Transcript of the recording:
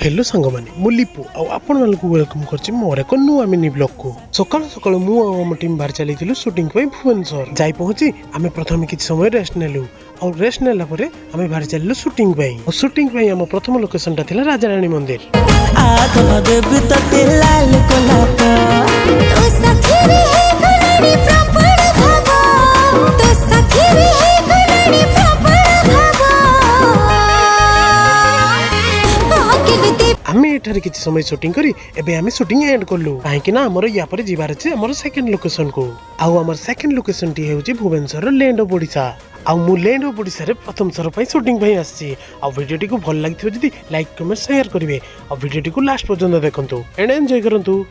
Hello सांग मैंने मुलीपु आपण वेलकम कर मोर एक नुआ मिनी ब्लॉग को सकाल सकाल मु टीम बाहर चली शूटिंग भुवनेश्वर जाई पहुंची आम प्रथम किसी समय रेस्ट नेलु और रेस्ट नेला परे आम बाहर चलू शूटिंग और शूटिंग आम प्रथम लोकेशन टा थिला राजाराणी मंदिर आम एठार किसी समय शूटिंग करी एबे आम शूटिंग एंड करलु कहीं आमर या पर जीवार अच्छे आमर सेकंड लोकेशन को आमर सेकंड लोकेशन टी हेउची भुवनेश्वर लैंड ऑफ ओडिशा मु लैंड ऑफ ओडिशा रे प्रथम थर पई शूटिंग पई आसी आ वीडियो को भल लागिथिबो जदी लाइक कमेंट शेयर करिवे आ वीडियो को लास्ट पर्यंत देखंतु एंड एंजॉय करंतु।